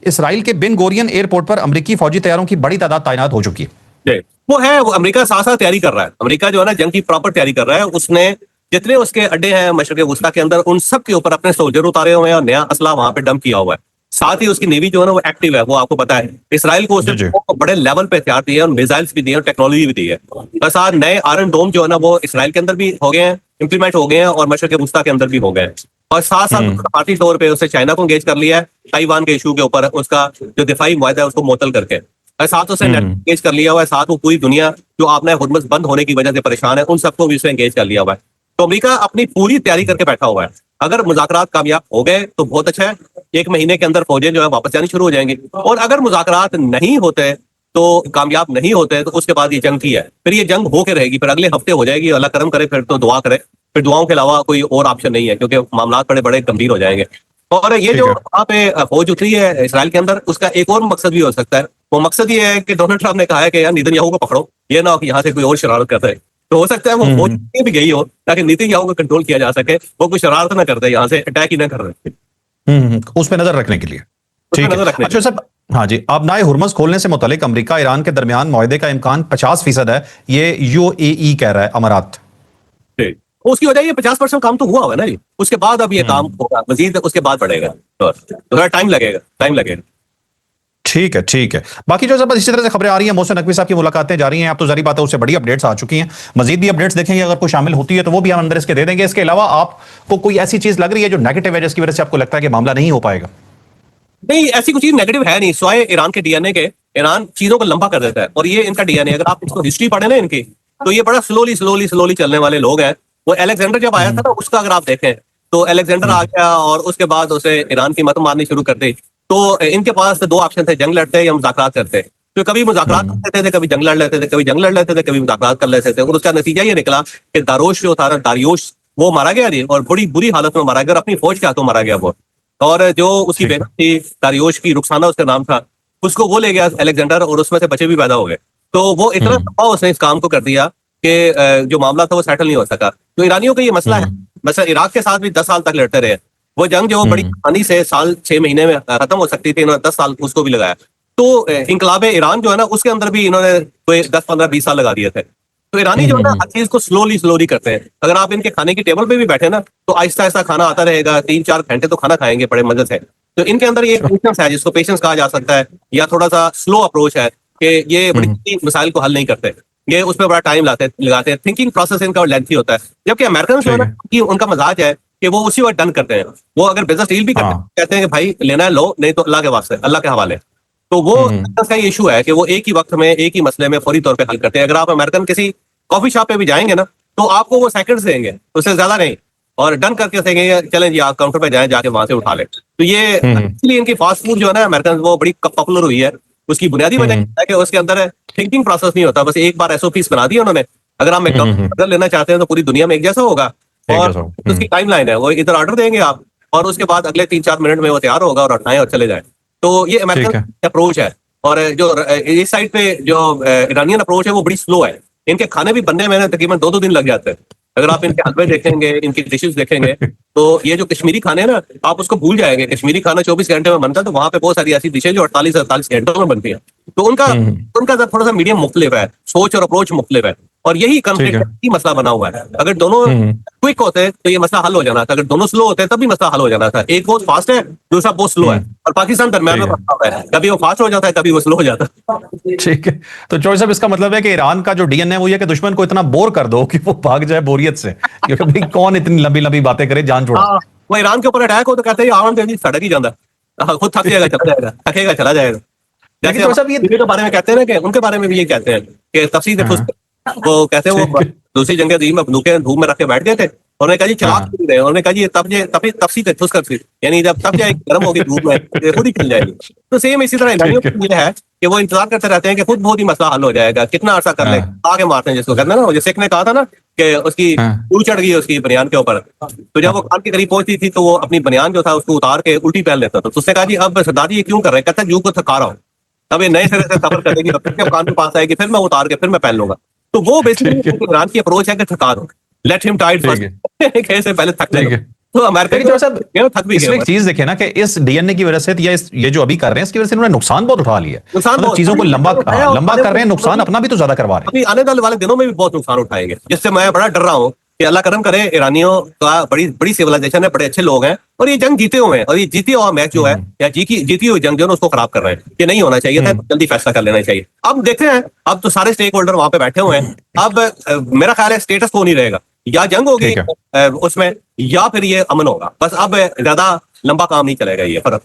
Israel के बिन गोरियन airport पर अमेरिकी फौजी तैयारों की बड़ी तादाद तैनात हो चुकी है। वो अमेरिका साथ साथ तैयारी कर रहा है। अमेरिका जो है ना जंग की प्रॉपर तैयारी कर रहा है। उसने जितने उसके अड्डे हैं मशरक़ वस्ता के अंदर, उन सब के ऊपर अपने सोल्जर उतारे हुए हैं और नया असला वहां पे डंप किया हुआ है। साथ ही उसकी नेवी जो है ना वो एक्टिव है, वो आपको पता है। इसराइल को उसने बड़े लेवल पे हथियार दिए और मिसाइल्स भी दिए और टेक्नोलॉजी भी दी है। बस आज नए आयरन डोम जो है ना वो इसराइल के अंदर भी हो गए हैं, इंप्लीमेंट हो गए हैं, और मशरक़ वस्ता के अंदर भी हो गए हैं। और साथ साथ पार्टी तौर पर उसने चाइना को एंगेज कर लिया है ताइवान के इशू के ऊपर, उसका जो दिफाई मुआहदा है उसको मुअत्तल करके। साथ उसे एंगेज कर लिया हुआ है। साथ वो पूरी दुनिया जो आपने हुर्मुज़ बंद होने की वजह से परेशान है, उन सबको भी उसने एंगेज कर लिया हुआ है। तो अमेरिका अपनी पूरी तैयारी करके बैठा हुआ है। अगर मुज़ाकरात कामयाब हो गए तो बहुत अच्छा है, 1 महीने के अंदर फौजें जो है वापस जानी शुरू हो जाएंगी। और अगर मुज़ाकरात नहीं होते, तो कामयाब नहीं होते, तो उसके बाद ये जंग की है, फिर ये जंग होके रहेगी, फिर अगले हफ्ते हो जाएगी। अल्लाह करम करे, फिर तो दुआ करे, फिर दुआओं के अलावा कोई और ऑप्शन नहीं है, क्योंकि मामला बड़े बड़े गंभीर हो जाएंगे। और ये जो वहाँ पे फौज उतरी है इसराइल के अंदर, उसका एक और मकसद भी हो सकता है। वो मकसद ये है कि डोनाल्ड ट्रंप ने कहा है कि यार नेतन्याहू को पकड़ो, ये ना हो कि यहाँ से कोई और शरारत करता है। तो हो सकता है वो फौज भी गई हो ताकि नेतन्याहू को कंट्रोल किया जा सके, वो कोई शरारत ना करते, यहाँ से अटैक ही ना कर रहे। उस पर नजर रखने के लिए। ठीक है। अच्छा सर, हाँ जी, अब नए हुर्मुज़ खोलने से मुतालिक अमेरिका ईरान के दरमियान मुआहदे का इम्कान 50% है, ये यूएई कह रहा है, अमारात। उसकी वजह ये 50% काम तो हुआ है ना जी, उसके बाद अब ये काम होगा मजीद, उसके बाद बढ़ेगा, तो थोड़ा टाइम लगेगा। ठीक है, ठीक है। बाकी जो सब इसी तरह से खबरें आ रही हैं, मोहसिन नकवी साहब की मुलाकातें जारी हैं, अब तो जारी बात है उससे बड़ी अपडेट्स आ चुकी हैं। मजीद भी अपडेट्स देखेंगे, अगर कोई शामिल होती है तो वो भी हम अंदर इसके दे देंगे। इसके अलावा आपको कोई ऐसी चीज लग रही है जो नेगेटिव है, जिसकी वजह से आपको लगता है कि मामला नहीं हो पाएगा? नहीं, ऐसी कुछ चीज नेगेटिव है नहीं, सिवाय ईरान के डीएनए के। ईरान चीजों को लंबा कर देता है, और ये इनका डीएनए, अगर आप इसको हिस्ट्री पढ़े ना इनकी, तो ये बड़ा स्लोली चलने वाले लोग हैं। वो अलेक्जेंडर जब आया था ना, उसका अगर आप देखें तो अलेक्जेंडर आ गया और उसके बाद उसे ईरान की मत मारनी शुरू कर दी। तो इनके पास 2 ऑप्शन थे, जंग लड़ते या मुज़ाकरात करते। तो कभी मुज़ाकरात करते थे, कभी जंग लड़ लेते थे, कभी जंग लड़ लेते थे, कभी मुज़ाकरात कर लेते थे। और उसका नतीजा ये निकला कि दारोश जो था, दारियोश, वो मारा गया जी, और बड़ी बुरी हालत में मारा गया, अपनी फौज के हाथों मारा गया वो। और जो उसकी बेटी थी दारियोश की, रुखसाना उसका नाम था, उसको वो ले गया अलेक्जेंडर, और उसमें से बच्चे भी पैदा हो गए। तो वो इतना लंबा उसने इस काम को कर दिया कि जो मामला था वो सेटल नहीं हो सका। तो ईरानियों का ये मसला है। mesela इराक के साथ भी 10 साल तक लड़ते रहे। वो जंग जो बड़ी आसानी से साल 6 महीने में खत्म हो सकती थी, इन्होंने 10 साल उसको भी लगाया। तो इंकलाब ईरान जो है ना, उसके अंदर भी इन्होंने कोई 10-15-20 साल लगा दिए थे। तो ईरानी जो है ना, हर चीज को स्लोली करते हैं। अगर आप इनके खाने की टेबल पे भी बैठे ना, तो आहिस्ता आहिस्ता खाना आता रहेगा, 3-4 घंटे तो खाना खाएंगे बड़े मजे से। तो इनके अंदर ये पेशेंस है, जिसको पेशेंस कहा जा सकता है, या थोड़ा सा स्लो अप्रोच है, कि ये बड़ी मसाइल को हल नहीं करते, ये उसमें बड़ा टाइम लगाते हैं। थिंकिंग प्रोसेस इनका लेंथी होता है। जबकि अमेरिकन जो है ना, कि उनका मजाज है कि वो उसी वक्त डन करते हैं। वो अगर बिजनेस डील भी करते हैं, कहते हैं कि भाई लेना है लो, नहीं तो अल्लाह के वास्ते, अल्लाह के हवाले। तो वो का इशू है कि वो एक ही वक्त में एक ही मसले में फौरी तौर पे हल करते हैं। अगर आप अमेरिकन किसी कॉफी शॉप पे भी जाएंगे ना, तो आपको वो सेकंड्स देंगे, उससे ज्यादा नहीं, और डन करके देंगे, चलें जी आप काउंटर पे जाएं, जाके वहां से उठा लें। तो ये इसलिए इनकी फास्ट फूड जो है ना अमेरिकन, वो बड़ी पॉपुलर हुई है। उसकी बुनियादी वजह है कि उसके अंदर थिंकिंग प्रोसेस नहीं होता, बस एक बार एसओपीस बना दिया उन्होंने। अगर आप मैकडॉनल्ड्स लेना चाहते हैं तो पूरी दुनिया में एक जैसा होगा, और उसकी टाइमलाइन है, वो इधर ऑर्डर देंगे आप, और उसके बाद अगले 3-4 मिनट में वो तैयार होगा, और उठाएं और चले जाएं। तो ये अमेरिकन अप्रोच है। और जो इस साइड पे जो ईरानियन अप्रोच है, वो बड़ी स्लो है। इनके खाने भी बनने में तकरीबन 2-2 दिन लग जाते हैं। अगर आप इनके हलवे देखेंगे, इनकी डिशेस देखेंगे, तो ये जो कश्मीरी खाने हैं ना, आप उसको भूल जाएंगे। कश्मीरी खाना 24 घंटे में बनता है, तो वहां पे बहुत सारी ऐसी डिशें जो 48-48 घंटों में बनती हैं। तो उनका थोड़ा सा मीडियम मुख्तलिफ है, सोच और अप्रोच मुख्तलिफ है, और यही कॉन्फ्लिक्ट ही मसला बना हुआ है। अगर दोनों क्विक होते तो ये मसला हल हो जाना था, अगर दोनों स्लो होते तब भी मसला हल हो जाना था। एक बहुत फास्ट है, दूसरा बहुत स्लो है, और पाकिस्तान दरम्यान में फंसा हुआ है, कभी वो फास्ट हो जाता है, कभी वो स्लो हो जाता है। ठीक है। तो चौधरी साहब, इसका मतलब है कि ईरान का जो डीएनए वो ये कि दुश्मन को इतना बोर कर दो कि वो भाग जाए बोरियत से, क्योंकि भाई कौन इतनी लंबी लंबी बातें करे, जान छोड़ा। वो ईरान के ऊपर अटैक हो तो कहते हैं आराम से सड़क ही जाता, खुद थक जाएगा, चला जाएगा, थकेगा, चला जाएगा। जैसे ये बारे में कहते हैं ना, कि उनके बारे में भी ये कहते हैं कि तफसील वो कहते हैं वो दूसरी जंग अज़ीम में बंदूकें धूप में रख के बैठ गए थे, उन्होंने कहा जी चलाक नहीं रहे, उन्होंने कहा जी तब तफसी थे ठुस कर, यानी जब तब जाए गर्म होगी धूप में, खुद ही खिल जाएगी। तो सेम इसी तरह ईरानियों को ये है कि वो इंतजार करते रहते हैं कि खुद बहुत ही मसला हल हो जाएगा, कितना अर्सा कर ले, आगे मारते हैं, जिसको कहते हैं ना। जैसे ने कहा था ना कि उसकी पूरी चढ़ गई उसकी बनियान के ऊपर, तो जब वो कान के करीब पहुंचती थी तो वो अपनी बनियान जो था उसको उतार के उल्टी पहन लेता था। तो उसने कहा जी अब सरदार जी ये क्यों कर रहे हैं? कहता है जू को थका रहा हूँ, अब ये नए सिरे से सफर करेगी, फिर कान के पास आएगी, फिर मैं उतार के फिर मैं पहन लूंगा। तो वो बेसिकली ईरान की अप्रोच है कि थका दो, लेट हिम टाइड फर्स्ट, से पहले थक जाएगा, तो अमेरिका लेकिन जो साहब थक भी इसमें गए एक चीज देखे ना कि इस डीएनए की वजह से या ये जो अभी कर रहे हैं इसकी वजह से इन्होंने नुकसान बहुत उठा लिया है। नुकसान मतलब बहुत- चीजों को अभी लंबा उठाया और लंबा आने कर रहे हैं, वाले नुकसान अपना भी तो ज्यादा करवा रहे हैं। अभी आने वाले दिनों में भी बहुत नुकसान उठाएंगे, जिससे मैं बड़ा डर रहा हूँ कि अल्लाह करम करे, ईरानियों का बड़ी बड़ी सिविलाइजेशन है, बड़े अच्छे लोग हैं और ये जंग जीते हुए हैं, और ये जीती हुआ मैच जो है या जीती हुई जंग जो है उसको खराब कर रहे हैं। ये नहीं होना चाहिए था, जल्दी फैसला कर लेना चाहिए। अब देखते हैं, अब तो सारे स्टेक होल्डर वहां पे बैठे हुए हैं। अब मेरा ख्याल है स्टेटस को नहीं रहेगा, या जंग होगी ठीक है। उसमें, या फिर ये अमन होगा। बस अब ज्यादा लंबा काम नहीं चलेगा ये फर्क।